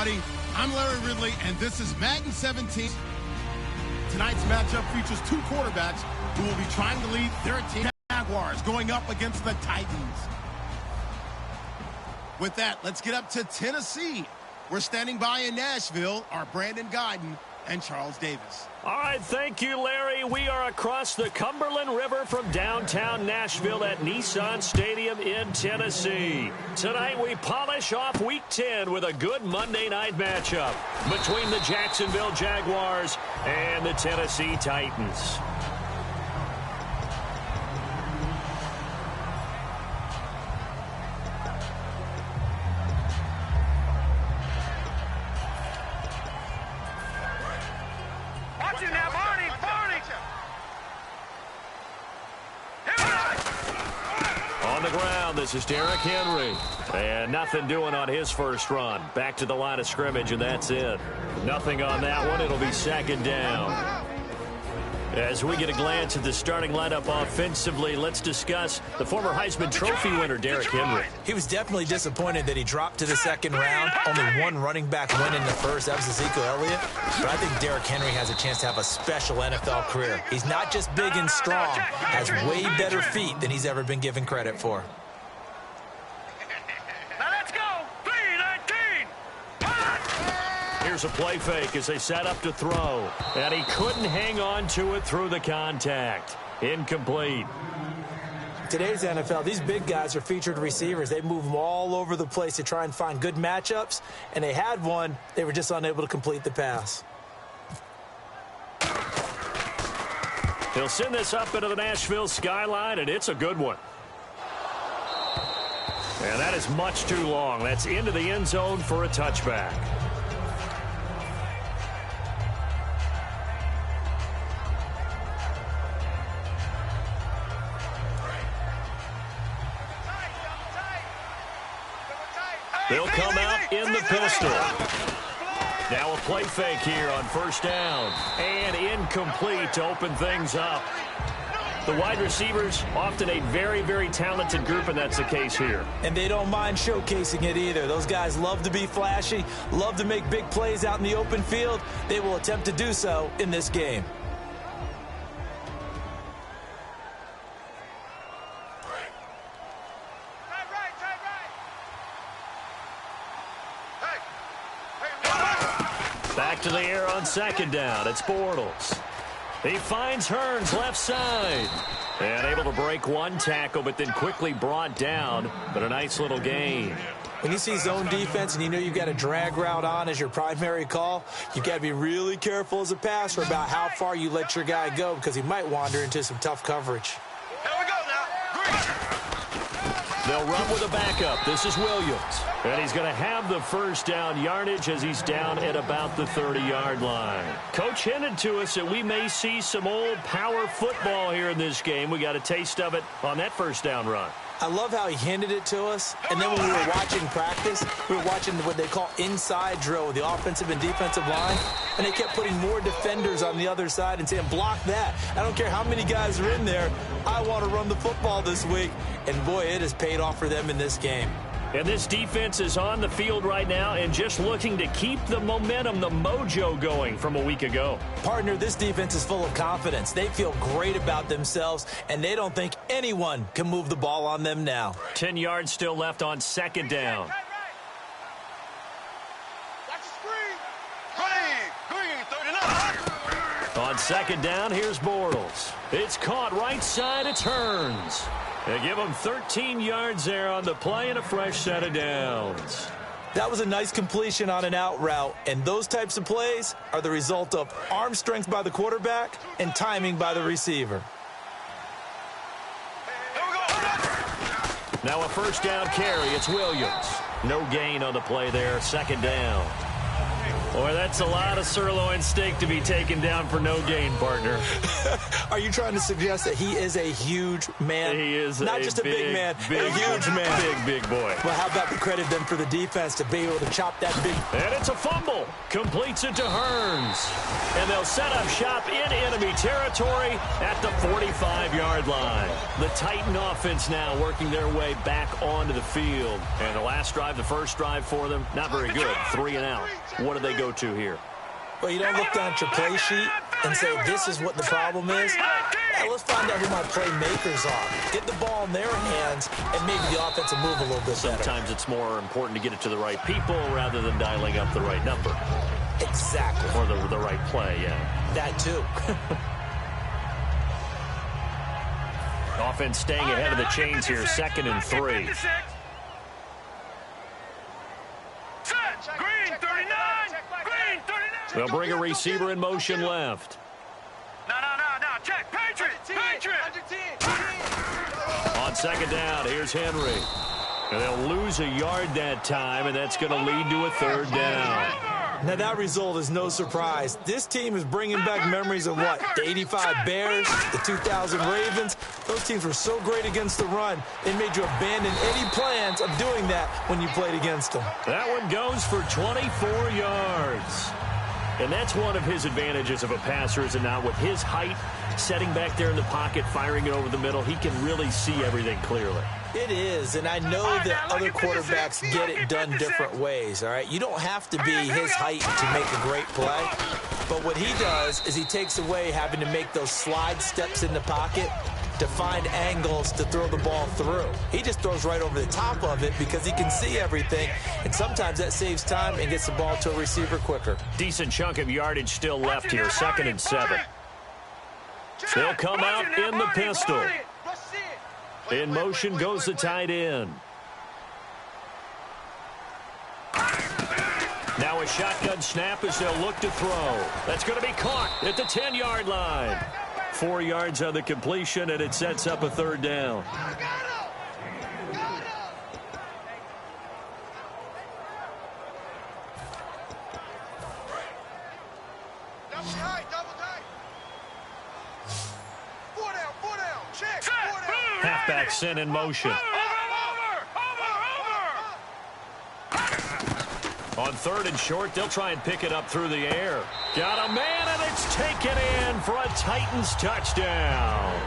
everybody. I'm Larry Ridley, and this is Madden 17. Tonight's matchup features two quarterbacks who will be trying to lead their team. Jaguars going up against the Titans. With that, let's get up to Tennessee. We're standing by in Nashville, our Brandon Guyton and Charles Davis. All right, thank you, Larry. We are across the Cumberland River from downtown Nashville at Nissan Stadium in Tennessee. Tonight, we polish off Week 10 with a good Monday night matchup between the Jacksonville Jaguars and the Tennessee Titans. This is Derrick Henry, and nothing doing on his first run. Back to the line of scrimmage, and that's it. Nothing on that one. It'll be second down. As we get a glance at the starting lineup offensively, let's discuss the former Heisman Trophy winner, Derrick Henry. He was definitely disappointed that he dropped to the second round. Only one running back went in the first. That was Ezekiel Elliott. But I think Derrick Henry has a chance to have a special NFL career. He's not just big and strong, has way better feet than he's ever been given credit for. Here's a play fake as they set up to throw. And he couldn't hang on to it through the contact. Incomplete. Today's NFL, these big guys are featured receivers. They move them all over the place to try and find good matchups. And they had one. They were just unable to complete the pass. He'll send this up into the Nashville skyline, and it's a good one. And that is much too long. That's into the end zone for a touchback. They'll come out in the pistol. Now a play fake here on first down. And incomplete to open things up. The wide receivers, often a very, very talented group, and that's the case here. And they don't mind showcasing it either. Those guys love to be flashy, love to make big plays out in the open field. They will attempt to do so in this game. Back to the air on second down. It's Bortles. He finds Hearns left side. And able to break one tackle, but then quickly brought down. But a nice little gain. When you see zone defense and you know you've got a drag route on as your primary call, you've got to be really careful as a passer about how far you let your guy go because he might wander into some tough coverage. Here we go now. They'll run with a backup. This is Williams. And he's going to have the first down yardage as he's down at about the 30-yard line. Coach hinted to us that we may see some old power football here in this game. We got a taste of it on that first down run. I love how he hinted it to us. And then when we were watching practice, we were watching what they call inside drill with the offensive and defensive line. And they kept putting more defenders on the other side and saying, block that. I don't care how many guys are in there. I want to run the football this week. And, boy, it has paid off for them in this game. And this defense is on the field right now and just looking to keep the momentum, the mojo going from a week ago. Partner, this defense is full of confidence. They feel great about themselves, and they don't think anyone can move the ball on them now. 10 yards still left on second down. On second down, here's Bortles. It's caught right side. It's Hearns. They give him 13 yards there on the play and a fresh set of downs. That was a nice completion on an out route, and those types of plays are the result of arm strength by the quarterback and timing by the receiver. Now a first down carry. It's Williams. No gain on the play there. Second down. Boy, that's a lot of sirloin steak to be taken down for no gain, partner. Are you trying to suggest that he is a huge man? He is not just a big man, a huge man. Big boy. Well, how about the credit then for the defense to be able to chop that big. And it's a fumble. Completes it to Hearns. And they'll set up shop in enemy territory at the 45-yard 5-yard line. The Titan offense now working their way back onto the field. And the last drive, the first drive for them, not very good. 3 and out. What do they go to here? Well, you don't look down at your play sheet and say, this is what the problem is. Now, let's find out who my playmakers are. Get the ball in their hands, and maybe the offense will move a little bit better. Sometimes it's more important to get it to the right people rather than dialing up the right number. Exactly. Or the right play, yeah. That too. Offense staying ahead of the chains here, 2nd and 3. Green, 39. Green, 39. They'll bring a receiver in motion left. No. Check. Patriot. On 2nd down, here's Henry. And they'll lose a yard that time, and that's going to lead to a 3rd down. Now, that result is no surprise. This team is bringing back memories of what? The 85 Bears, the 2000 Ravens. Those teams were so great against the run, they made you abandon any plans of doing that when you played against them. That one goes for 24 yards. And that's one of his advantages of a passer, is it not? With his height, setting back there in the pocket, firing it over the middle, he can really see everything clearly. It is, and I know that other quarterbacks get it done different ways, all right? You don't have to be his height to make a great play, but what he does is he takes away having to make those slide steps in the pocket to find angles to throw the ball through. He just throws right over the top of it because he can see everything, and sometimes that saves time and gets the ball to a receiver quicker. Decent chunk of yardage still left here, 2nd and 7. They'll come out in the pistol. In motion goes the tight end. Now a shotgun snap as they'll look to throw. That's going to be caught at the 10-yard line. 4 yards on the completion, and it sets up a 3rd down. Halfback sent in motion. On 3rd and short, they'll try and pick it up through the air. Got a man, and it's taken in for a Titans touchdown.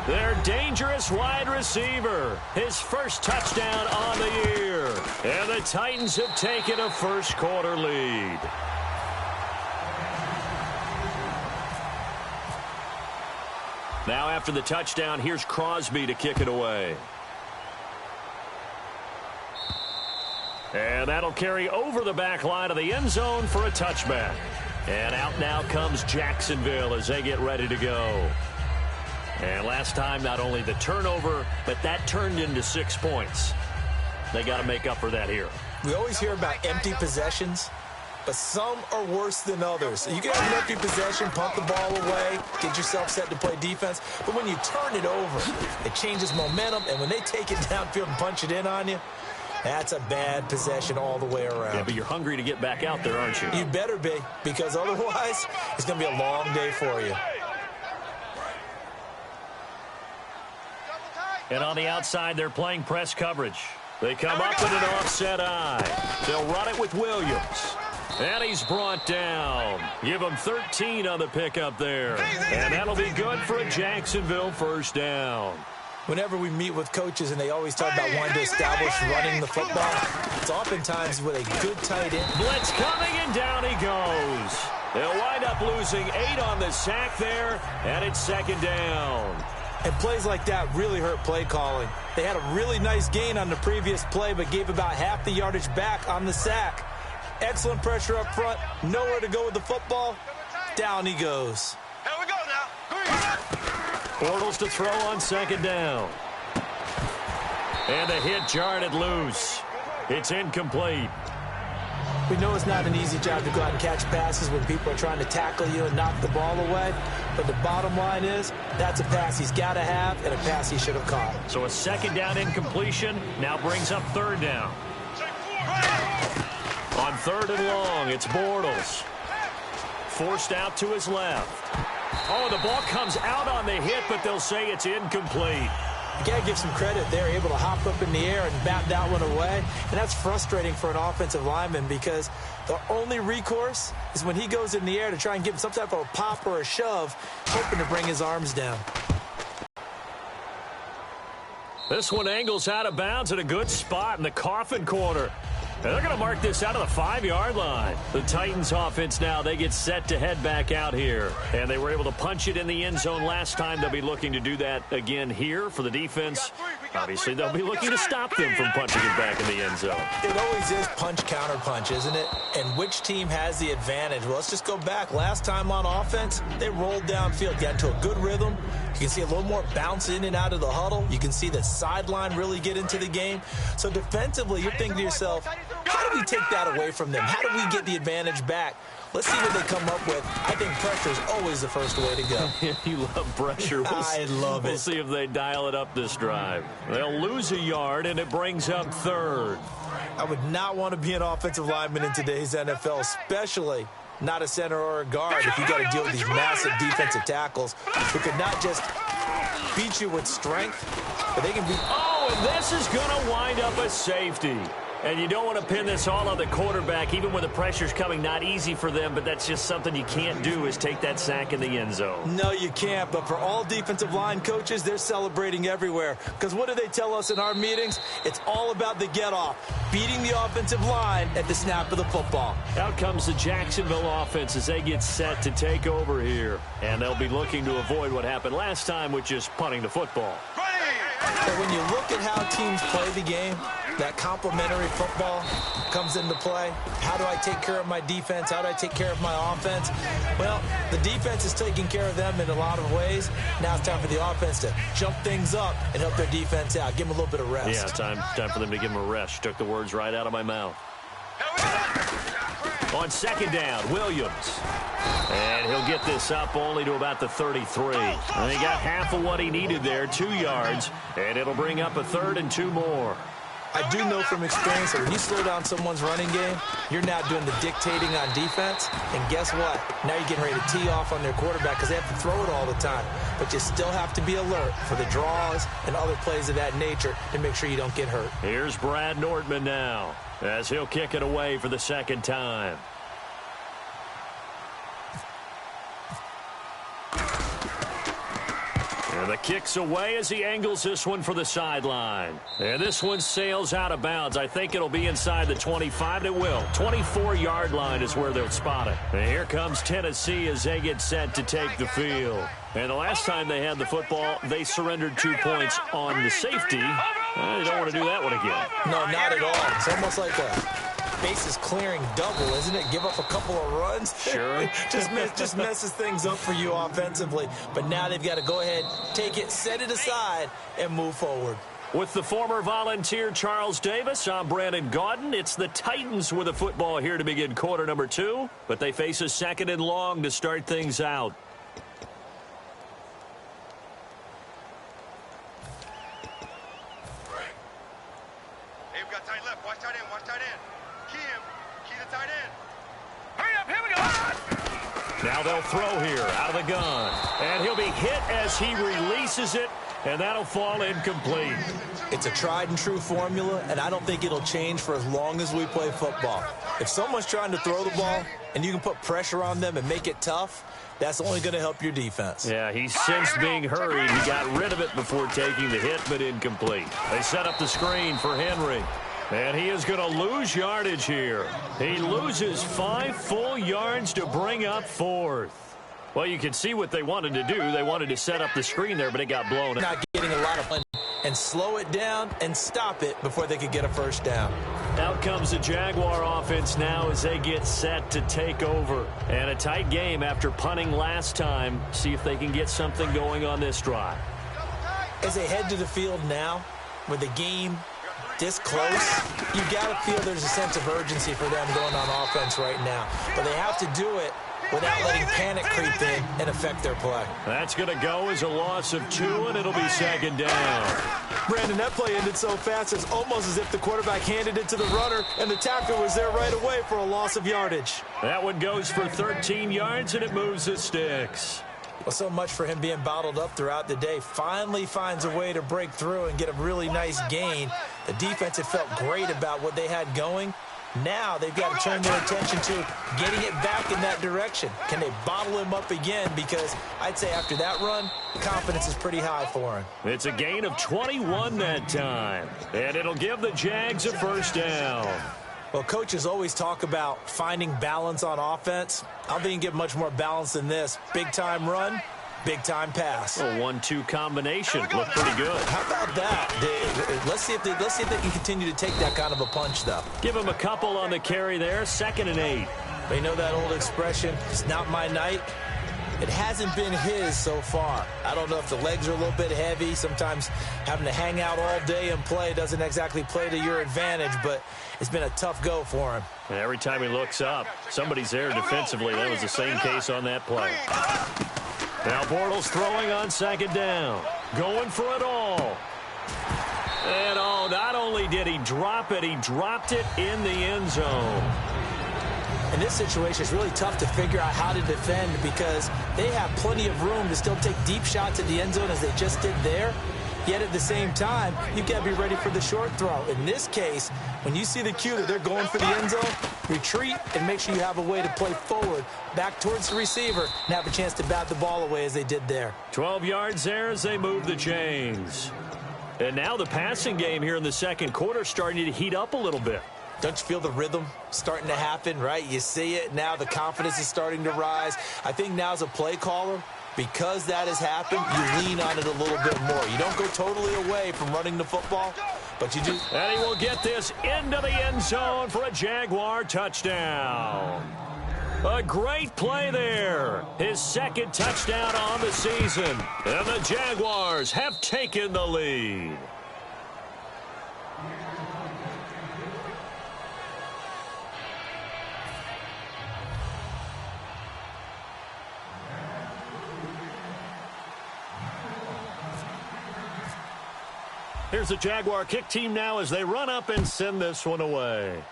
Their dangerous wide receiver, his first touchdown on the year. And the Titans have taken a first-quarter lead. Now after the touchdown, here's Crosby to kick it away. And that'll carry over the back line of the end zone for a touchback. And out now comes Jacksonville as they get ready to go. And last time, not only the turnover, but that turned into 6 points. They got to make up for that here. We always hear about empty possessions, but some are worse than others. You can have an empty possession, pump the ball away, get yourself set to play defense, but when you turn it over, it changes momentum, and when they take it downfield and punch it in on you, that's a bad possession all the way around. Yeah, but you're hungry to get back out there, aren't you? You better be, because otherwise, it's going to be a long day for you. And on the outside, they're playing press coverage. They come up with an offset eye. They'll run it with Williams. And he's brought down. Give him 13 on the pickup there. And that'll be good for a Jacksonville first down. Whenever we meet with coaches and they always talk about wanting to establish running the football, it's oftentimes with a good tight end. Blitz coming, and down he goes. They'll wind up losing 8 on the sack there, and it's 2nd down. And plays like that really hurt play calling. They had a really nice gain on the previous play, but gave about half the yardage back on the sack. Excellent pressure up front. Nowhere to go with the football. Down he goes. Here we go now. Bortles to throw on 2nd down. And the hit jarred it loose. It's incomplete. We know it's not an easy job to go out and catch passes when people are trying to tackle you and knock the ball away. But the bottom line is, that's a pass he's got to have and a pass he should have caught. So a 2nd down incompletion now brings up 3rd down. On 3rd and long, it's Bortles. Forced out to his left. Oh, the ball comes out on the hit, but they'll say it's incomplete. You got to give some credit. They're able to hop up in the air and bat that one away. And that's frustrating for an offensive lineman because the only recourse is when he goes in the air to try and give some type of a pop or a shove, hoping to bring his arms down. This one angles out of bounds at a good spot in the coffin corner. And they're going to mark this out of the 5-yard line. The Titans offense now, they get set to head back out here. And they were able to punch it in the end zone last time. They'll be looking to do that again here for the defense. Obviously, they'll be looking to stop them from punching it back in the end zone. It always is punch, counter punch, isn't it? And which team has the advantage? Well, let's just go back. Last time on offense, they rolled downfield, got into a good rhythm. You can see a little more bounce in and out of the huddle. You can see the sideline really get into the game. So defensively, you're thinking to yourself, how do we take that away from them? How do we get the advantage back? Let's see what they come up with. I think pressure is always the first way to go. You love pressure. I love it. We'll see if they dial it up this drive. They'll lose a yard, and it brings up third. I would not want to be an offensive lineman in today's NFL, especially not a center or a guard if you got to deal with these massive defensive tackles who could not just beat you with strength, but they can beat. Oh, and this is going to wind up a safety. And you don't want to pin this all on the quarterback, even when the pressure's coming. Not easy for them, but that's just something you can't do is take that sack in the end zone. No, you can't. But for all defensive line coaches, they're celebrating everywhere. Because what do they tell us in our meetings? It's all about the get-off, beating the offensive line at the snap of the football. Out comes the Jacksonville offense as they get set to take over here. And they'll be looking to avoid what happened last time, which is punting the football. And when you look at how teams play the game, that complementary football comes into play. How do I take care of my defense? How do I take care of my offense? Well, the defense is taking care of them in a lot of ways. Now it's time for the offense to jump things up and help their defense out. Give them a little bit of rest. Yeah, time for them to give them a rest. You took the words right out of my mouth. On second down, Williams. And he'll get this up only to about the 33. And he got half of what he needed there, 2 yards. And it'll bring up a 3rd and 2 more. I do know from experience that when you slow down someone's running game, you're now doing the dictating on defense. And guess what? Now you're getting ready to tee off on their quarterback because they have to throw it all the time. But you still have to be alert for the draws and other plays of that nature to make sure you don't get hurt. Here's Brad Nordman now as he'll kick it away for the second time. And the kick's away as he angles this one for the sideline. And this one sails out of bounds. I think it'll be inside the 25. It will. 24-yard line is where they'll spot it. And here comes Tennessee as they get set to take the field. And the last time they had the football, they surrendered 2 points on the safety. You don't want to do that one again. No, not at all. It's almost like a bases clearing double, isn't it? Give up a couple of runs. Sure. just messes things up for you offensively. But now they've got to go ahead, take it, set it aside, and move forward. With the former Volunteer Charles Davis, I'm Brandon Gaudin. It's the Titans with the football here to begin quarter number 2. But they face a 2nd and long to start things out. Hey, we've got tight left. Watch tight end. Watch tight end. Key the tight end. Hurry up. Here we go. Now they'll throw here out of the gun. And he'll be hit as he releases it. And that'll fall incomplete. It's a tried and true formula, and I don't think it'll change for as long as we play football. If someone's trying to throw the ball and you can put pressure on them and make it tough, that's only going to help your defense. Yeah, he sensed being hurried. He got rid of it before taking the hit, but incomplete. They set up the screen for Henry. And he is going to lose yardage here. He loses 5 full yards to bring up 4th. Well, you can see what they wanted to do. They wanted to set up the screen there, but it got blown up. Not getting a lot of fun and slow it down and stop it before they could get a first down. Out comes the Jaguar offense now as they get set to take over. And a tight game after punting last time. See if they can get something going on this drive. As they head to the field now, with the game this close, you got to feel there's a sense of urgency for them going on offense right now. But they have to do it without letting panic creep in and affect their play. That's going to go as a loss of 2, and it'll be 2nd down. Brandon, that play ended so fast, it's almost as if the quarterback handed it to the runner, and the tackler was there right away for a loss of yardage. That one goes for 13 yards, and it moves the sticks. Well, so much for him being bottled up throughout the day. Finally finds a way to break through and get a really nice gain. The defense had felt great about what they had going, Now they've got to turn their attention to getting it back in that direction. Can they bottle him up again? Because I'd say after that run, confidence is pretty high for him. It's a gain of 21 that time, and it'll give the Jags a first down. Well, coaches always talk about finding balance on offense. I don't think you can get much more balance than this. Big-time run, big-time pass. A 1-2 combination. Looked pretty good. How about that? Let's see if they can continue to take that kind of a punch, though. Give him a couple on the carry there. 2nd and 8. They know that old expression, it's not my night. It hasn't been his so far. I don't know if the legs are a little bit heavy. Sometimes having to hang out all day and play doesn't exactly play to your advantage, but it's been a tough go for him. And every time he looks up, somebody's there defensively. That was the same case on that play. Now Bortles throwing on 2nd down. Going for it all. And not only did he drop it, he dropped it in the end zone. In this situation, it's really tough to figure out how to defend because they have plenty of room to still take deep shots at the end zone as they just did there. Yet at the same time, you've got to be ready for the short throw. In this case, when you see the cue that they're going for the end zone, retreat and make sure you have a way to play forward, back towards the receiver, and have a chance to bat the ball away as they did there. 12 yards there as they move the chains. And now the passing game here in the second quarter starting to heat up a little bit. Don't you feel the rhythm starting to happen, right? You see it. Now the confidence is starting to rise. I think now as a play caller, because that has happened, you lean on it a little bit more. You don't go totally away from running the football, but you do. And he will get this into the end zone for a Jaguar touchdown. A great play there. His 2nd touchdown on the season. And the Jaguars have taken the lead. Here's the Jaguar kick team now as they run up and send this one away.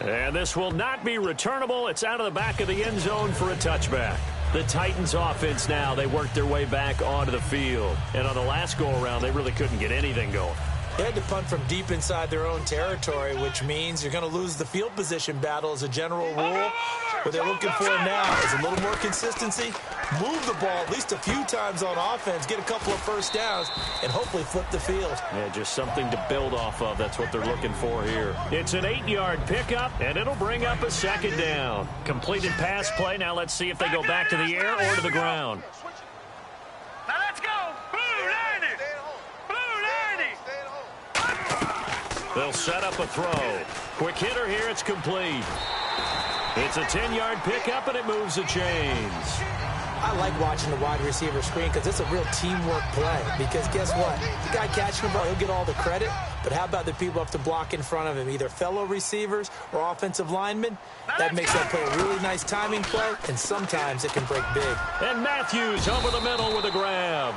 And this will not be returnable. It's out of the back of the end zone for a touchback. The Titans offense now, they worked their way back onto the field. And on the last go-around, they really couldn't get anything going. They had to punt from deep inside their own territory, which means you're going to lose the field position battle as a general rule. What they're looking for now is a little more consistency, move the ball at least a few times on offense, get a couple of first downs, and hopefully flip the field. Yeah, just something to build off of. That's what they're looking for here. It's an 8-yard pickup, and it'll bring up a 2nd down. Completed pass play. Now let's see if they go back to the air or to the ground. Now let's go. Blue 90. Blue 90. They'll set up a throw. Quick hitter here. It's complete. It's a 10-yard pickup, and it moves the chains. I like watching the wide receiver screen because it's a real teamwork play. Because guess what? The guy catching the ball, he'll get all the credit. But how about the people up to block in front of him, either fellow receivers or offensive linemen? That makes that play a really nice timing play, and sometimes it can break big. And Matthews over the middle with a grab.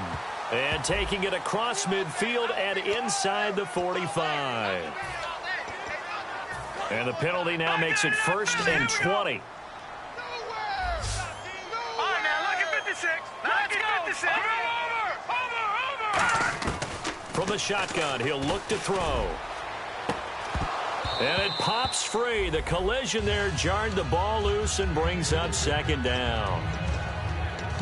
And taking it across midfield and inside the 45. And the penalty now makes it 1st and 20. All right, now look at 56. Let's go. 56. Over. From the shotgun, he'll look to throw. And it pops free. The collision there jarred the ball loose and brings up 2nd down.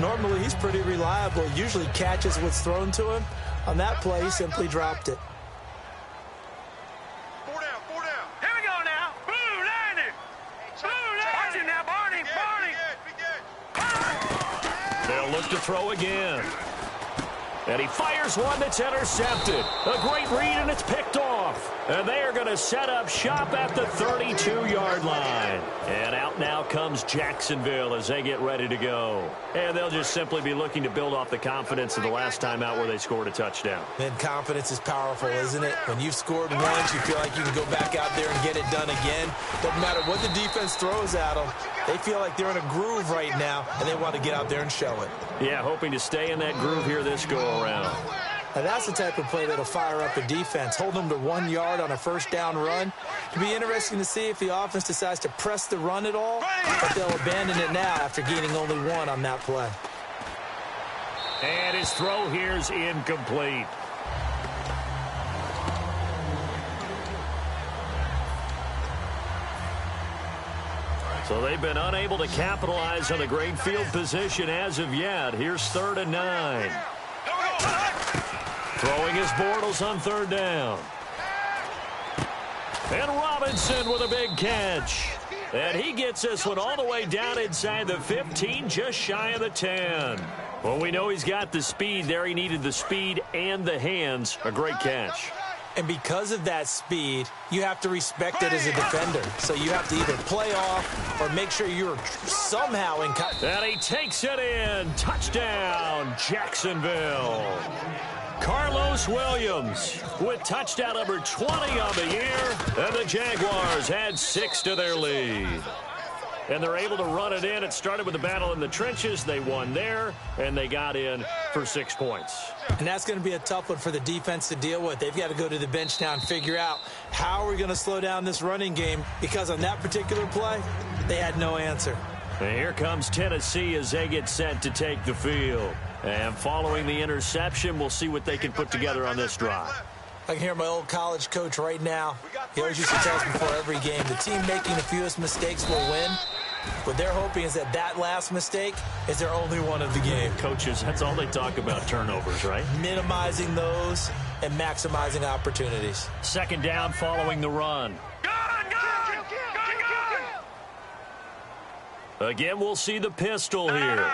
Normally, he's pretty reliable. Usually catches what's thrown to him. On that play, he simply dropped it. 4 down. Here we go now. Blue 90. Blue 90. Watch it now, Barney. They'll look to throw again. And he fires one that's intercepted. A great read, and it's picked off. And they are going to set up shop at the 32-yard line. And out now comes Jacksonville as they get ready to go. And they'll just simply be looking to build off the confidence of the last time out where they scored a touchdown. Man, confidence is powerful, isn't it? When you've scored once, you feel like you can go back out there and get it done again. Doesn't matter what the defense throws at them. They feel like they're in a groove right now, and they want to get out there and show it. Yeah, hoping to stay in that groove here this go-around. Now, that's the type of play that'll fire up a defense. Hold them to 1 yard on a first down run. It'll be interesting to see if the offense decides to press the run at all, but they'll abandon it now after gaining only 1 on that play. And his throw here's incomplete. So they've been unable to capitalize on the great field position as of yet. Here's 3rd and 9. Throwing his Bortles on 3rd down. And Robinson with a big catch. And he gets this one all the way down inside the 15, just shy of the 10. Well, we know he's got the speed there. He needed the speed and the hands. A great catch. And because of that speed, you have to respect it as a defender. So you have to either play off or make sure you're somehow in. And he takes it in. Touchdown, Jacksonville. Carlos Williams with touchdown number 20 on the year. And the Jaguars add 6 to their lead. And they're able to run it in. It started with a battle in the trenches. They won there, and they got in for 6 points. And that's going to be a tough one for the defense to deal with. They've got to go to the bench now and figure out how are we going to slow down this running game, because on that particular play, they had no answer. And here comes Tennessee as they get set to take the field. And following the interception, we'll see what they can put together on this drive. I can hear my old college coach right now. He always used to tell us before every game, the team making the fewest mistakes will win. What they're hoping is that that last mistake is their only one of the game. Coaches, that's all they talk about, turnovers, right? Minimizing those and maximizing opportunities. 2nd down following the run. Again, we'll see the pistol here.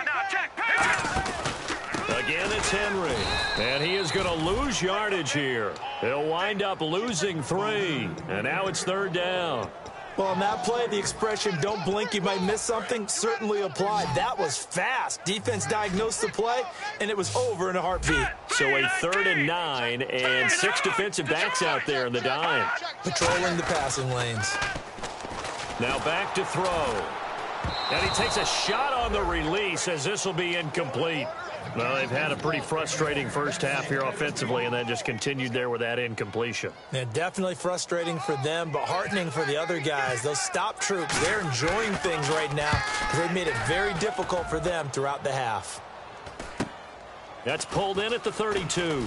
Again, it's Henry. And he is going to lose yardage here. He'll wind up losing 3. And now it's 3rd down. Well, on that play, the expression, don't blink, you might miss something, certainly applied. That was fast. Defense diagnosed the play, and it was over in a heartbeat. So a 3rd and 9, and 6 defensive backs out there in the dime. Patrolling the passing lanes. Now back to throw. And he takes a shot on the release as this will be incomplete. Well, they've had a pretty frustrating first half here offensively, and then just continued there with that incompletion. Yeah, definitely frustrating for them, but heartening for the other guys. Those stop troops, they're enjoying things right now because they've made it very difficult for them throughout the half. That's pulled in at the 32.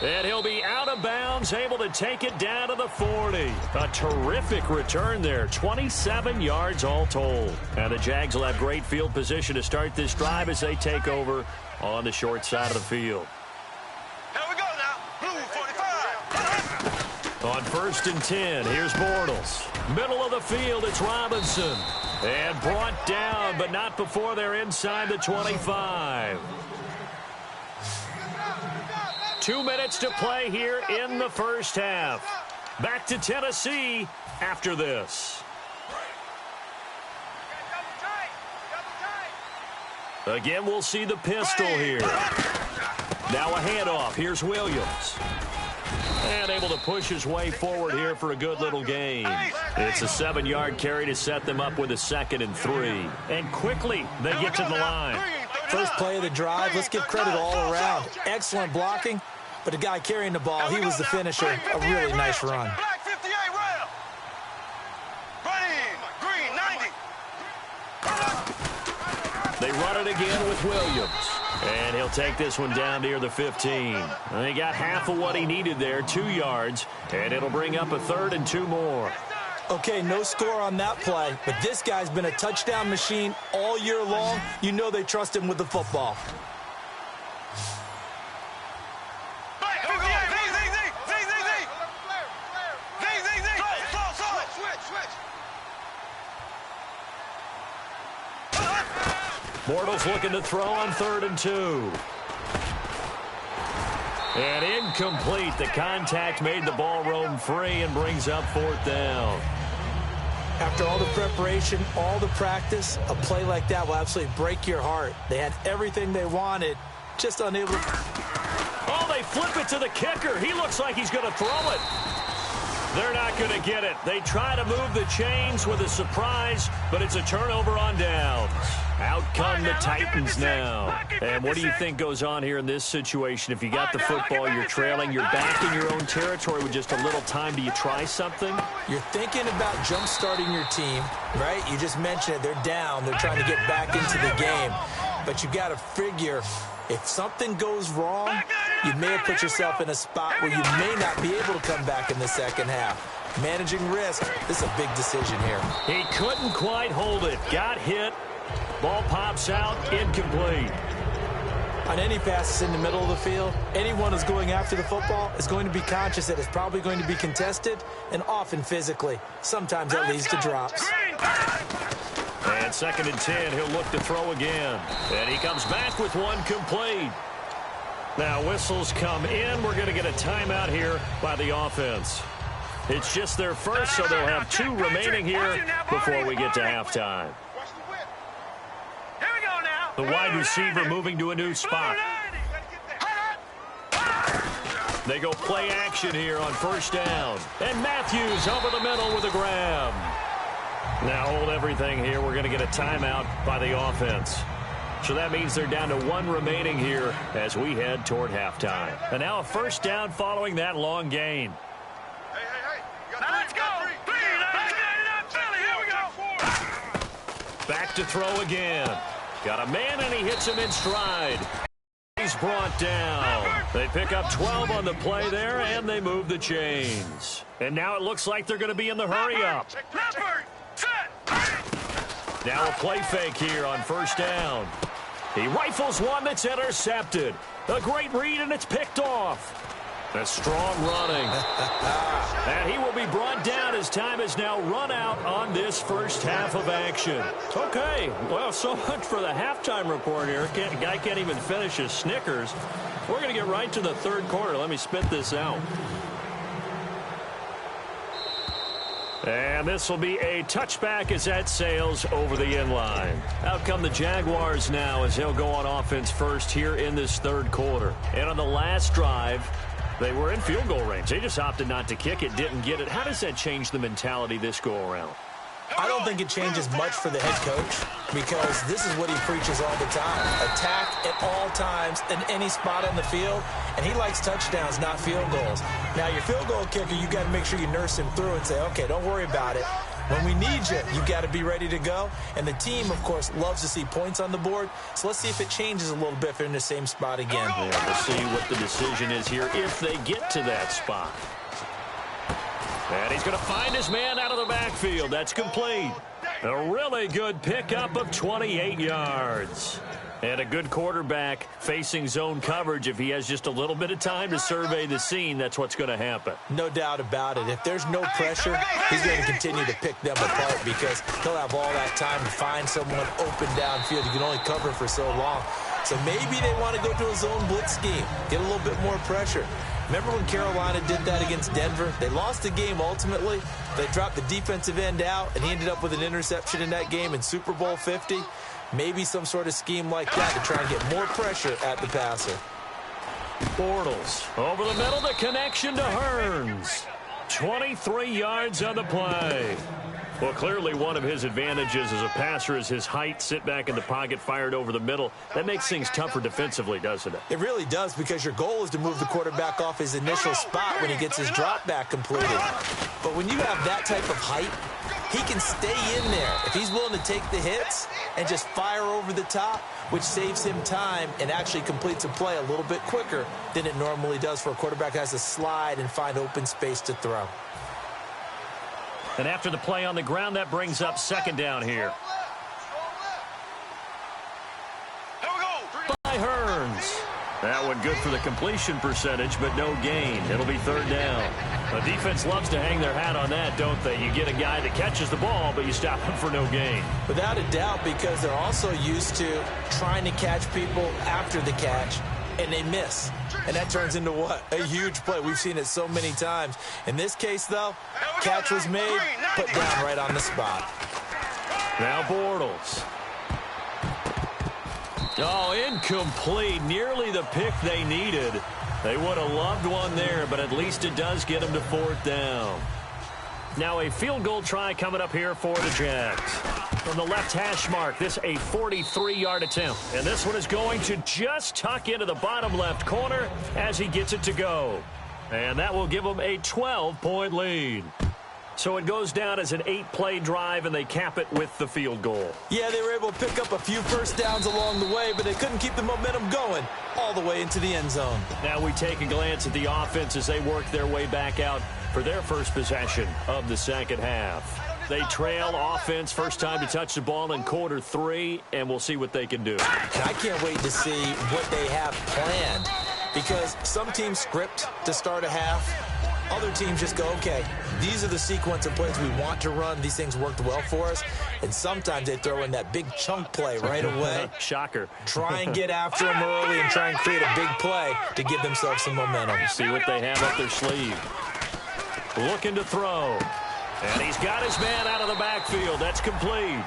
And he'll be out of bounds, able to take it down to the 40. A terrific return there, 27 yards all told. And the Jags will have great field position to start this drive as they take over on the short side of the field. Here we go now. Blue 45. On 1st and 10, here's Bortles. Middle of the field, it's Robinson. And brought down, but not before they're inside the 25. 2 minutes to play here in the first half. Back to Tennessee after this. Again, we'll see the pistol here. Now a handoff. Here's Williams. And able to push his way forward here for a good little gain. It's a 7-yard carry to set them up with a 2nd and 3. And quickly, they get to the line. First play of the drive, let's give credit all around. Excellent blocking, but the guy carrying the ball, he was the finisher. A really nice run. Black 58 round. Green 90. They run it again with Williams. And he'll take this one down near the 15. And he got half of what he needed there, 2 yards. And it'll bring up a 3rd and 2 more. Okay, no score on that play, but this guy's been a touchdown machine all year long. You know they trust him with the football. Bortles looking to throw on 3rd and 2. And incomplete. The contact made the ball roam free and brings up 4th down. After all the preparation, all the practice, a play like that will absolutely break your heart. They had everything they wanted, just unable to... Oh, they flip it to the kicker. He looks like he's going to throw it. They're not going to get it. They try to move the chains with a surprise, but it's a turnover on downs. Out come the Titans now. And what do you think goes on here in this situation? If you got the football, you're trailing, you're back in your own territory with just a little time. Do you try something? You're thinking about jump-starting your team, right? You just mentioned it. They're down. They're trying to get back into the game. But you got to figure, if something goes wrong, you may have put yourself in a spot where you may not be able to come back in the second half. managing risk. This is a big decision here. He couldn't quite hold it. Got hit. Ball pops out, incomplete. On any passes in the middle of the field, anyone who's going after the football is going to be conscious that it's probably going to be contested, and often physically. Sometimes that leads to drops. And 2nd and 10, he'll look to throw again. And he comes back with one complete. Now whistles come in. We're going to get a timeout here by the offense. It's just their first, so they'll have 2 remaining here before we get to halftime. The wide receiver moving to a new spot. They go play action here on 1st down. And Matthews over the middle with a grab. Now hold everything here. We're going to get a timeout by the offense. So that means they're down to 1 remaining here as we head toward halftime. And now a 1st down following that long gain. Let's go. 3. Here we go. Back to throw again. Got a man, and he hits him in stride. He's brought down. They pick up 12 on the play there, and they move the chains. And now it looks like they're going to be in the hurry-up. Now a play fake here on 1st down. He rifles one that's intercepted. A great read, and it's picked off. A strong running. And he will be brought down as time is now run out on this first half of action. Okay, well, so much for the halftime report here. Guy can't even finish his Snickers. We're going to get right to the 3rd quarter. Let me spit this out. And this will be a touchback as that sails over the inline. Out come the Jaguars now as they'll go on offense first here in this 3rd quarter. And on the last drive, they were in field goal range. They just opted not to kick it, didn't get it. How does that change the mentality this go-around? I don't think it changes much for the head coach because this is what he preaches all the time. Attack at all times in any spot on the field, and he likes touchdowns, not field goals. Now, your field goal kicker, you got to make sure you nurse him through and say, okay, don't worry about it. When we need you, you got to be ready to go. And the team, of course, loves to see points on the board. So let's see if it changes a little bit if they're in the same spot again. Yeah, we'll see what the decision is here if they get to that spot. And he's going to find his man out of the backfield. That's complete. A really good pickup of 28 yards. And a good quarterback facing zone coverage. If he has just a little bit of time to survey the scene, that's what's going to happen. No doubt about it. If there's no pressure, he's going to continue to pick them apart because he'll have all that time to find someone open downfield. You can only cover for so long. So maybe they want to go to a zone blitz scheme, get a little bit more pressure. Remember when Carolina did that against Denver? They lost the game ultimately. They dropped the defensive end out, and he ended up with an interception in that game in Super Bowl 50. Maybe some sort of scheme like that to try and get more pressure at the passer. Bortles over the middle, the connection to Hearns. 23 yards on the play. Well, clearly one of his advantages as a passer is his height. Sit back in the pocket, fired over the middle. That makes things tougher defensively, doesn't it? It really does because your goal is to move the quarterback off his initial spot when he gets his drop back completed. But when you have that type of height, he can stay in there if he's willing to take the hits and just fire over the top, which saves him time and actually completes a play a little bit quicker than it normally does for a quarterback that has to slide and find open space to throw. And after the play on the ground, that brings up 2nd down here. By Hearns. That one good for the completion percentage, but no gain. It'll be 3rd down. The defense loves to hang their hat on that, don't they? You get a guy that catches the ball, but you stop him for no gain. Without a doubt, because they're also used to trying to catch people after the catch, and they miss. And that turns into what? A huge play. We've seen it so many times. In this case, though, catch was made, put down right on the spot. Now Bortles. Oh, incomplete. Nearly the pick they needed. They would have loved one there, but at least it does get them to 4th down. Now a field goal try coming up here for the Jags. From the left hash mark, this a 43-yard attempt. And this one is going to just tuck into the bottom left corner as he gets it to go. And that will give them a 12-point lead. So it goes down as an 8-play drive, and they cap it with the field goal. Yeah, they were able to pick up a few first downs along the way, but they couldn't keep the momentum going all the way into the end zone. Now we take a glance at the offense as they work their way back out for their first possession of the second half. They trail offense, first time to touch the ball in quarter 3, and we'll see what they can do. And I can't wait to see what they have planned, because some teams script to start a half. Other teams just go, okay, these are the sequence of plays we want to run. These things worked well for us. And sometimes they throw in that big chunk play right away. Shocker. Try and get after them early and try and create a big play to give themselves some momentum. See what they have up their sleeve. Looking to throw. And he's got his man out of the backfield. That's complete.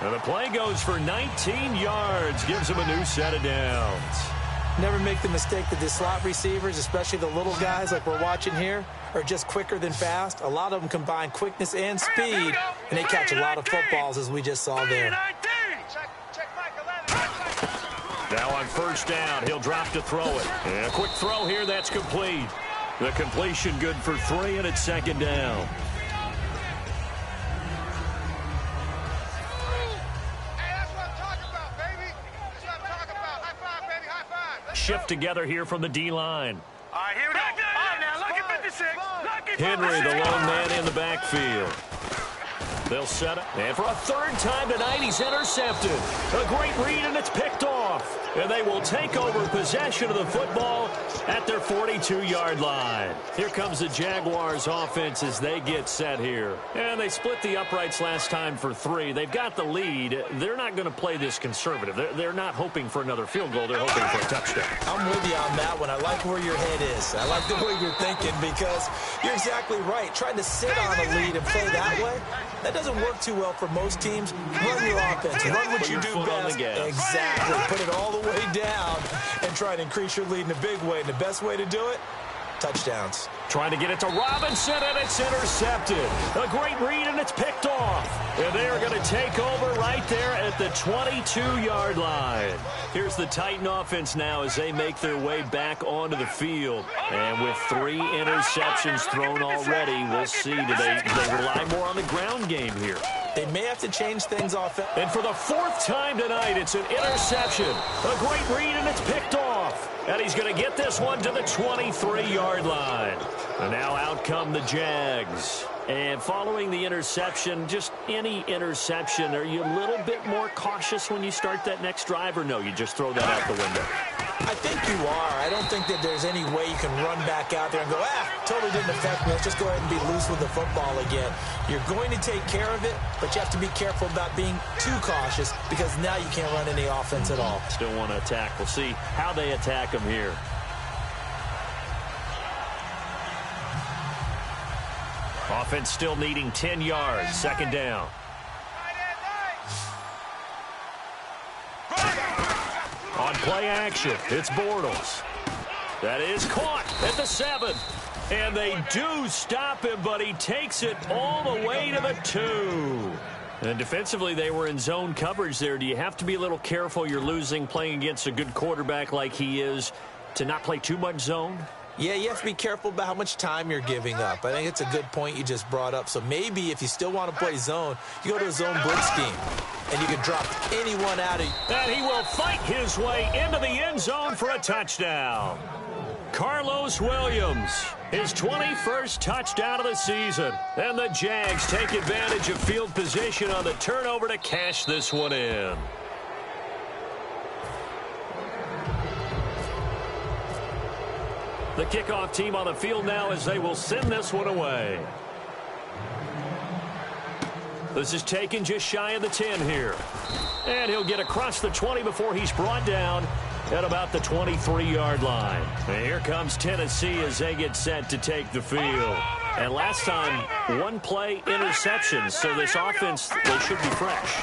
And the play goes for 19 yards. Gives him a new set of downs. Never make the mistake that the slot receivers, especially the little guys like we're watching here, are just quicker than fast. A lot of them combine quickness and speed, and they catch a lot of footballs, as we just saw there. Now on first down, he'll drop to throw it. And a quick throw here, that's complete. The completion good for 3, and it's second down. Shift together here from the D-line. All right, here we go. All right, now, look at 56. Henry, the lone man in the backfield. They'll set it. And for a third time tonight, he's intercepted. A great read, and it's picked off. And they will take over possession of the football at their 42-yard line. Here comes the Jaguars offense as they get set here. And they split the uprights last time for 3. They've got the lead. They're not going to play this conservative. They're not hoping for another field goal. They're hoping for a touchdown. I'm with you on that one. I like where your head is. I like the way you're thinking, because you're exactly right. Trying to sit on a lead and play that way, that doesn't work too well for most teams. Run your offense. Run what you do best. Exactly. Put it all the way down and try to increase your lead in a big way. And the best way to do it, touchdowns. Trying to get it to Robinson, and it's intercepted. A great read, and it's picked off. And they are going to take over right there at the 22-yard line. Here's the Titan offense now as they make their way back onto the field. And with 3 interceptions thrown already, we'll see. Do they rely more on the ground game here? They may have to change things off. And for the 4th time tonight, it's an interception. A great read, and it's picked off. And he's going to get this one to the 23-yard line. And now out come the Jags. And following the interception, just any interception, are you a little bit more cautious when you start that next drive, or no, you just throw that out the window? I think you are. I don't think that there's any way you can run back out there and go, totally didn't affect me. Let's just go ahead and be loose with the football again. You're going to take care of it, but you have to be careful about being too cautious, because now you can't run any offense at all. Still want to attack. We'll see how they attack them here. Offense still needing 10 yards. Second down. On play action, it's Bortles. That is caught at the 7. And they do stop him, but he takes it all the way to the 2. And defensively, they were in zone coverage there. Do you have to be a little careful? You're losing, playing against a good quarterback like he is, to not play too much zone? Yeah, you have to be careful about how much time you're giving up. I think it's a good point you just brought up. So maybe if you still want to play zone, you go to a zone blitz scheme, and you can drop anyone out of you. And he will fight his way into the end zone for a touchdown. Carlos Williams, his 21st touchdown of the season. And the Jags take advantage of field position on the turnover to cash this one in. The kickoff team on the field now as they will send this one away. This is taken just shy of the 10 here. And he'll get across the 20 before he's brought down at about the 23-yard line. And here comes Tennessee as they get set to take the field. And last time, 1 play interception. So this offense, they should be fresh.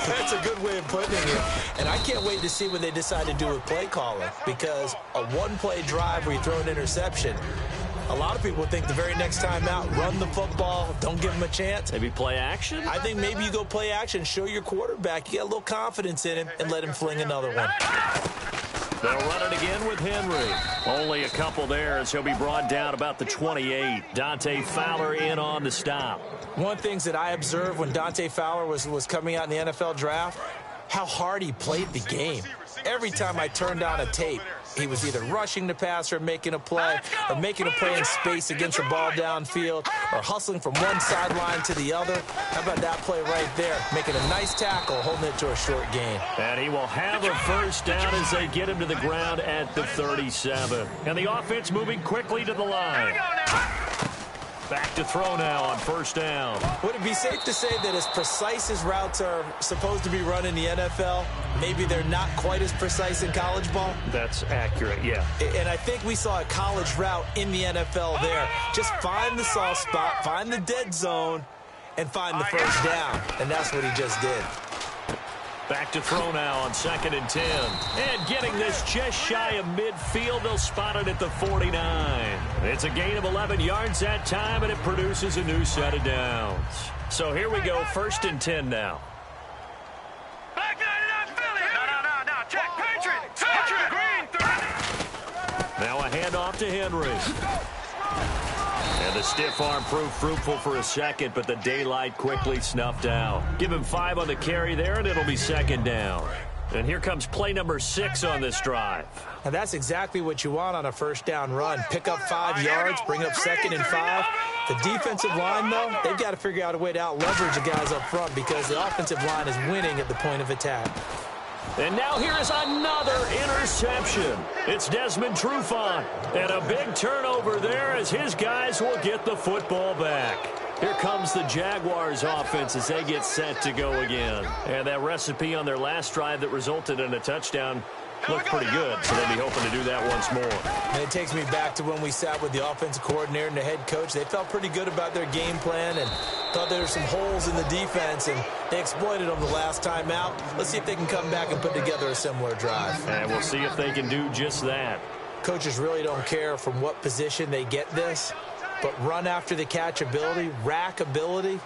That's a good way of putting it. And I can't wait to see what they decide to do with play calling, because a 1-play drive where you throw an interception, a lot of people think the very next time out, run the football, don't give him a chance. Maybe play action? I think maybe you go play action, show your quarterback, you get a little confidence in him, and let him fling another one. They'll run it again with Henry. Only a couple there as he'll be brought down about the 28. Dante Fowler in on the stop. One of the things that I observed when Dante Fowler was coming out in the NFL draft, how hard he played the game. Every time I turned on a tape, He was either rushing the passer, making a play, or making a play in space against the ball downfield, or hustling from one sideline to the other. How about that play right there? Making a nice tackle, holding it to a short gain. And he will have a first down as they get him to the ground at the 37. And the offense moving quickly to the line. Back to throw now on first down. Would it be safe to say that as precise as routes are supposed to be run in the NFL, maybe they're not quite as precise in college ball? That's accurate, yeah. And I think we saw a college route in the NFL there. Just find the soft spot, find the dead zone, and find the first down. And that's what he just did. Back to throw now on 2nd and 10. And getting this just shy of midfield, they'll spot it at the 49. It's a gain of 11 yards that time, and it produces a new set of downs. So here we go, 1st and 10 now. Back 99 Philly. No. Check. Patriot. Green. Now a handoff to Henry. And the stiff arm proved fruitful for a second, but the daylight quickly snuffed out. Give him 5 on the carry there, and it'll be 2nd down. And here comes play number 6 on this drive. And that's exactly what you want on a first down run. Pick up 5 yards, bring up 2nd and 5. The defensive line, though, they've got to figure out a way to out-leverage the guys up front because the offensive line is winning at the point of attack. And now here is another interception. It's Desmond Trufant. And a big turnover there as his guys will get the football back. Here comes the Jaguars offense as they get set to go again. And that recipe on their last drive that resulted in a touchdown looked pretty good, so they'll be hoping to do that once more. And it takes me back to when we sat with the offensive coordinator and the head coach. They felt pretty good about their game plan and thought there were some holes in the defense, and they exploited them the last time out. Let's see if they can come back and put together a similar drive. And we'll see if they can do just that. Coaches really don't care from what position they get this, but run after the catch ability, rack ability,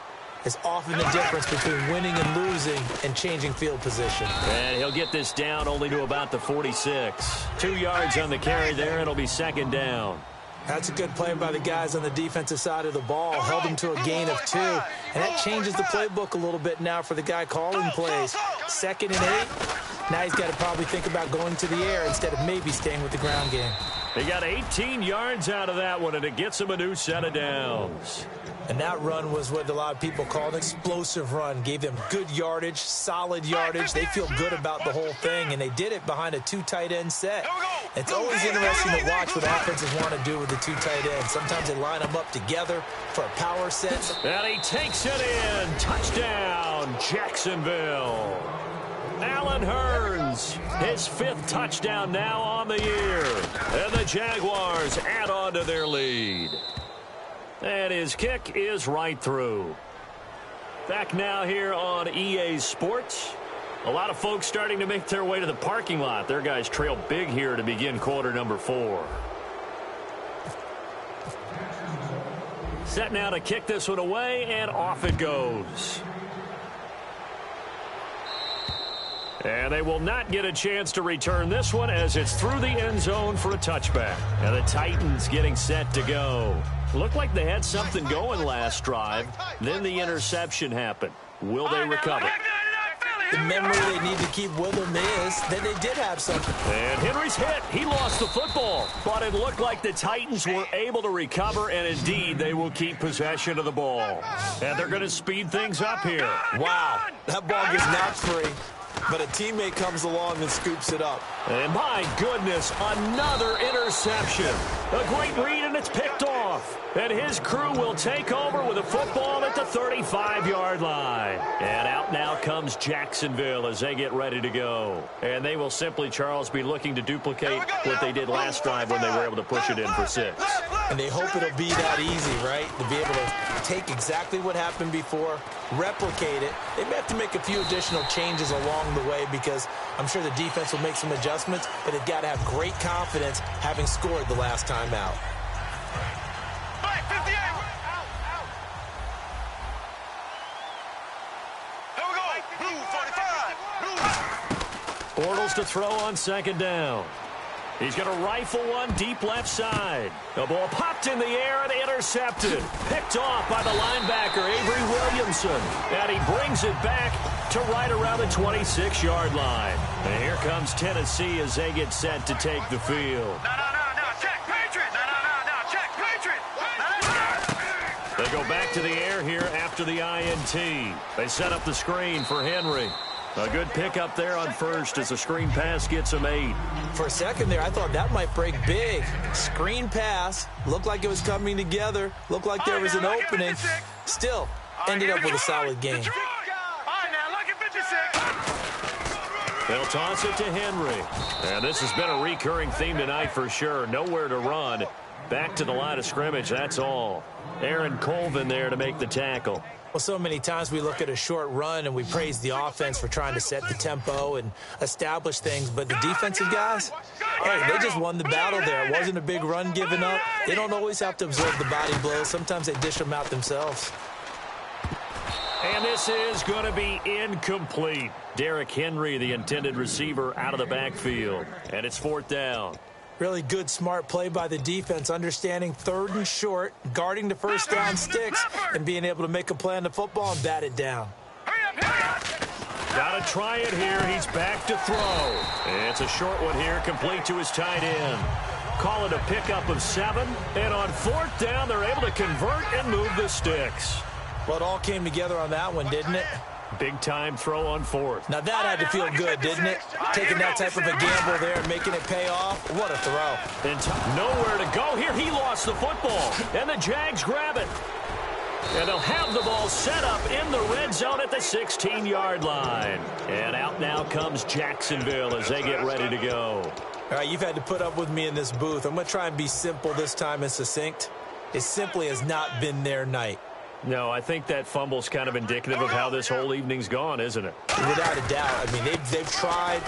is often the difference between winning and losing and changing field position. And he'll get this down only to about the 46. 2 yards on the carry there. It'll be 2nd down. That's a good play by the guys on the defensive side of the ball. Held them to a gain of 2. And that changes the playbook a little bit now for the guy calling plays. 2nd and 8. Now he's got to probably think about going to the air instead of maybe staying with the ground game. He got 18 yards out of that one, and it gets him a new set of downs. And that run was what a lot of people call an explosive run. Gave them good yardage, solid yardage. They feel good about the whole thing, and they did it behind a 2 tight end set. It's always interesting to watch what offenses want to do with the 2 tight ends. Sometimes they line them up together for a power set. And he takes it in. Touchdown, Jacksonville. Allen Hurns, his 5th touchdown now on the year. And the Jaguars add on to their lead. And his kick is right through. Back now here on EA Sports. A lot of folks starting to make their way to the parking lot. Their guys trail big here to begin quarter number 4. Set now to kick this one away, and off it goes. And they will not get a chance to return this one as it's through the end zone for a touchback. And the Titans getting set to go. Looked like they had something going last drive. Then the interception happened. Will they recover? The memory they need to keep with them is that they did have something. And Henry's hit. He lost the football. But it looked like the Titans were able to recover, and indeed they will keep possession of the ball. And they're going to speed things up here. Wow, that ball gets knocked free. But a teammate comes along and scoops it up. And my goodness, another interception. A great read, and it's picked off. And his crew will take over with a football at the 35-yard line. And out now comes Jacksonville as they get ready to go. And they will simply, Charles, be looking to duplicate what they did last drive when they were able to push it in for 6. And they hope it'll be that easy, right? To be able to take exactly what happened before, replicate it. They may have to make a few additional changes along the way because I'm sure the defense will make some adjustments, but they've got to have great confidence having scored the last time out. Bortles to throw on 2nd down. He's going to rifle one deep left side. The ball popped in the air and intercepted. Picked off by the linebacker, Avery Williamson. And he brings it back to right around the 26-yard line. And here comes Tennessee as they get set to take the field. No, check, Patriots. No, check, Patriots. They go back to the air here after the INT. They set up the screen for Henry. A good pickup there on first as the screen pass gets him 8. For a second there, I thought that might break big. Screen pass. Looked like it was coming together. Looked like there was an opening. Still, ended up with a solid game. All right, now, look at 56. They'll toss it to Henry. And this has been a recurring theme tonight for sure. Nowhere to run. Back to the line of scrimmage, that's all. Aaron Colvin there to make the tackle. Well, so many times we look at a short run and we praise the offense for trying to set the tempo and establish things, but the defensive guys, hey, they just won the battle there. It wasn't a big run given up. They don't always have to absorb the body blows. Sometimes they dish them out themselves. And this is going to be incomplete. Derrick Henry, the intended receiver, out of the backfield. And it's 4th down. Really good, smart play by the defense, understanding 3rd and short, guarding the first down sticks, and being able to make a play on the football and bat it down. Got to try it here. He's back to throw. It's a short one here, complete to his tight end. Call it a pickup of 7. And on 4th down, they're able to convert and move the sticks. Well, it all came together on that one, didn't it? Big-time throw on 4th. Now, that had to feel good, didn't it? Taking that type of a gamble there and making it pay off. What a throw. And nowhere to go here. He lost the football. And the Jags grab it. And they'll have the ball set up in the red zone at the 16-yard line. And out now comes Jacksonville as they get ready to go. All right, you've had to put up with me in this booth. I'm going to try and be simple this time and succinct. It simply has not been their night. No, I think that fumble's kind of indicative of how this whole evening's gone, isn't it? Without a doubt. I mean, they've tried,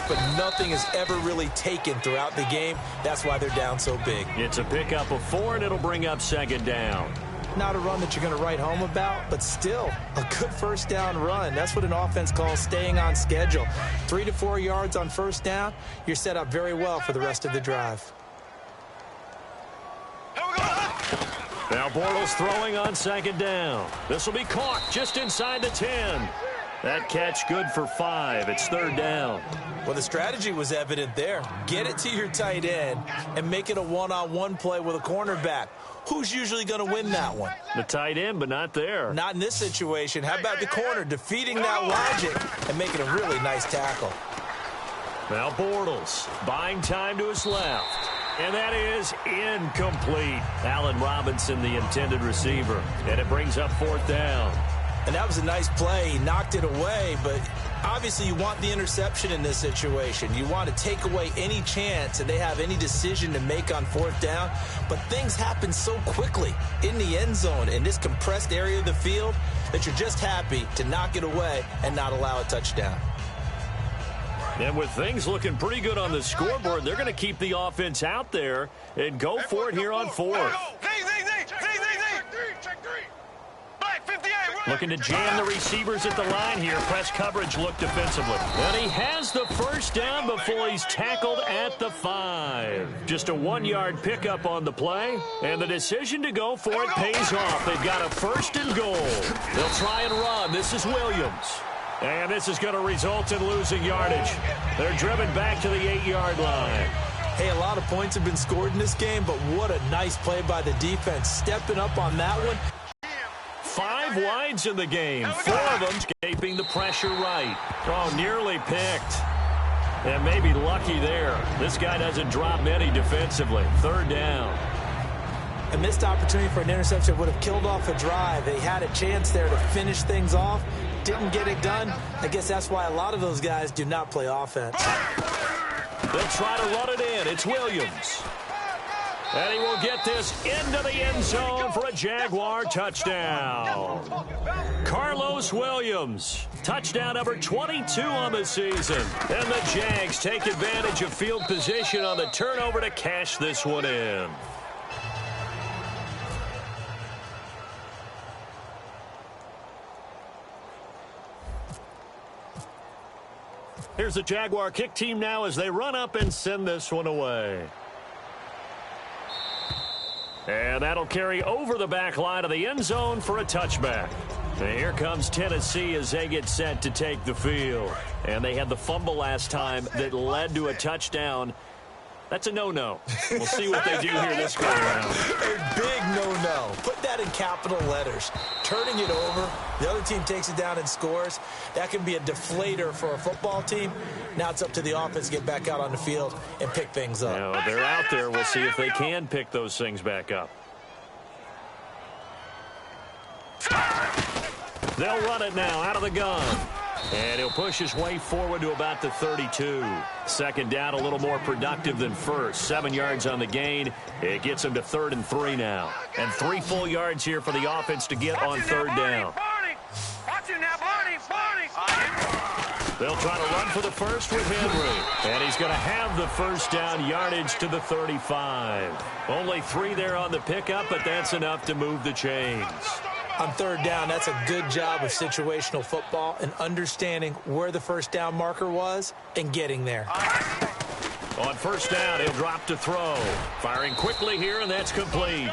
but nothing has ever really taken throughout the game. That's why they're down so big. It's a pickup of 4, and it'll bring up 2nd down. Not a run that you're going to write home about, but still a good first down run. That's what an offense calls staying on schedule. 3 to 4 yards on first down, you're set up very well for the rest of the drive. Now Bortles throwing on 2nd down. This will be caught just inside the 10. That catch good for 5. It's 3rd down. Well, the strategy was evident there. Get it to your tight end and make it a one-on-one play with a cornerback. Who's usually going to win that one? The tight end, but not there. Not in this situation. How about the corner defeating that logic and making a really nice tackle? Now Bortles buying time to his left. And that is incomplete. Allen Robinson, the intended receiver. And it brings up 4th down. And that was a nice play. He knocked it away, but obviously you want the interception in this situation. You want to take away any chance that they have any decision to make on 4th down. But things happen so quickly in the end zone in this compressed area of the field that you're just happy to knock it away and not allow a touchdown. And with things looking pretty good on the scoreboard, they're going to keep the offense out there and go for it here on 4th. Looking to jam the receivers at the line here. Press coverage look defensively. And he has the first down before he's tackled at the 5. Just a 1-yard pickup on the play. And the decision to go for it pays off. They've got a 1st and goal. They'll try and run. This is Williams. And this is going to result in losing yardage. They're driven back to the 8-yard line. Hey, a lot of points have been scored in this game, but what a nice play by the defense. Stepping up on that one. 5 wides in the game. 4 of them escaping the pressure right. Oh, nearly picked. And maybe lucky there. This guy doesn't drop many defensively. 3rd down. A missed opportunity for an interception would have killed off a drive. They had a chance there to finish things off. Didn't get it done. I guess that's why a lot of those guys do not play offense. They'll try to run it in. It's Williams. And he will get this into the end zone for a Jaguar touchdown. Carlos Williams, touchdown number 22 on the season. And the Jags take advantage of field position on the turnover to cash this one in. Here's the Jaguar kick team now as they run up and send this one away. And that'll carry over the back line of the end zone for a touchback. And here comes Tennessee as they get set to take the field. And they had the fumble last time that led to a touchdown. That's a no-no. We'll see what they do here this go around. A big no-no. Put that in capital letters. Turning it over, the other team takes it down and scores. That can be a deflator for a football team. Now it's up to the offense to get back out on the field and pick things up. Now, they're out there. We'll see if they can pick those things back up. They'll run it now out of the gun. And he'll push his way forward to about the 32. Second down, a little more productive than first. 7 yards on the gain. It gets him to 3rd and 3 now. And 3 full yards here for the offense to get on 3rd down. They'll try to run for the first with Henry. And he's going to have the first down yardage to the 35. Only 3 there on the pickup, but that's enough to move the chains. On 3rd down, that's a good job of situational football and understanding where the first down marker was and getting there. On 1st down, he'll drop to throw. Firing quickly here, and that's complete.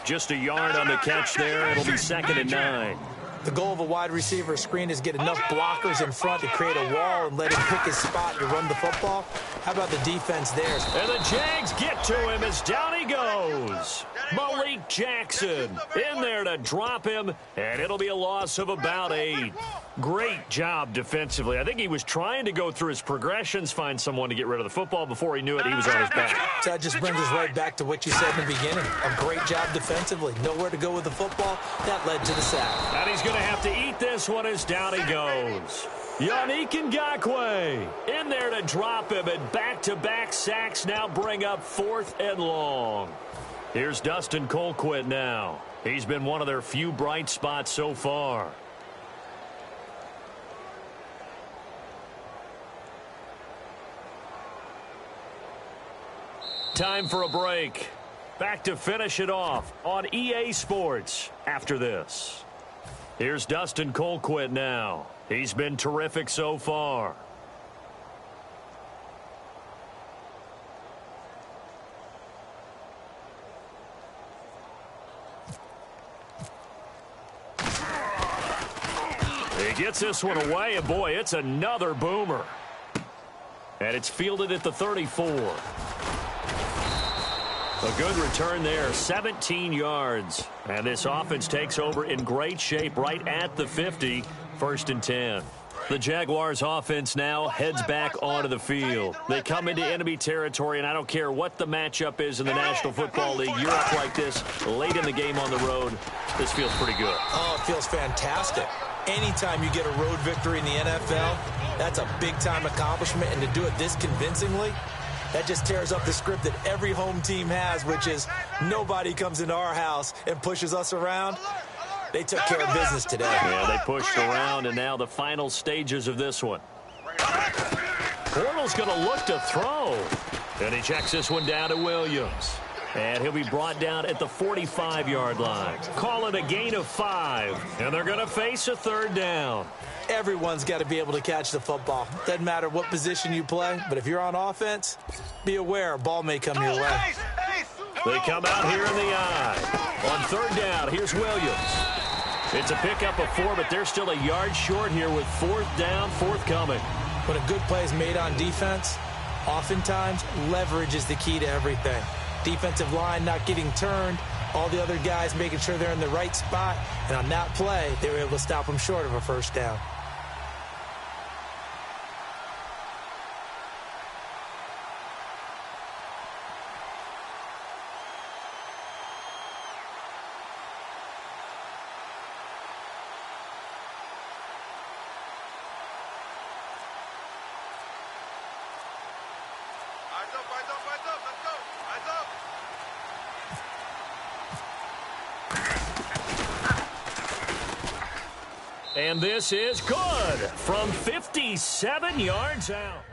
Just a yard on the catch there. It'll be 2nd and 9. The goal of a wide receiver screen is get enough blockers in front to create a wall and let him pick his spot to run the football. How about the defense there? And the Jags get to him as down he goes. Malik Jackson in there to drop him, and it'll be a loss of about 8. Great job defensively. I think he was trying to go through his progressions, find someone to get rid of the football. Before he knew it, he was on his back. So that just brings us right back to what you said in the beginning. A great job defensively. Nowhere to go with the football. That led to the sack. And he's going to have to eat this one as down he goes. Yannick Ngakoue in there to drop him, and back-to-back sacks now bring up 4th and long. Here's Dustin Colquitt now. He's been one of their few bright spots so far. Time for a break. Back to finish it off on EA Sports after this. Here's Dustin Colquitt now. He's been terrific so far. He gets this one away, and boy, it's another boomer. And it's fielded at the 34. A good return there, 17 yards. And this offense takes over in great shape right at the 50, 1st and 10. The Jaguars offense now heads back onto the field. They come into enemy territory, and I don't care what the matchup is in the National Football League. You're up like this late in the game on the road. This feels pretty good. Oh, it feels fantastic. Anytime you get a road victory in the NFL, that's a big-time accomplishment, and to do it this convincingly, that just tears up the script that every home team has, which is nobody comes into our house and pushes us around. They took care of business today. Yeah, they pushed around, and now the final stages of this one. Bortles going to look to throw. And he checks this one down to Williams. And he'll be brought down at the 45-yard line. Call it a gain of 5. And they're going to face a 3rd down. Everyone's got to be able to catch the football. Doesn't matter what position you play, but if you're on offense, be aware a ball may come your way. They come out here in the eye. On 3rd down, here's Williams. It's a pickup of 4, but they're still a yard short here with 4th down, forthcoming. When a good play is made on defense, oftentimes leverage is the key to everything. Defensive line not getting turned, all the other guys making sure they're in the right spot, and on that play, they were able to stop them short of a 1st down. And this is good from 57 yards out.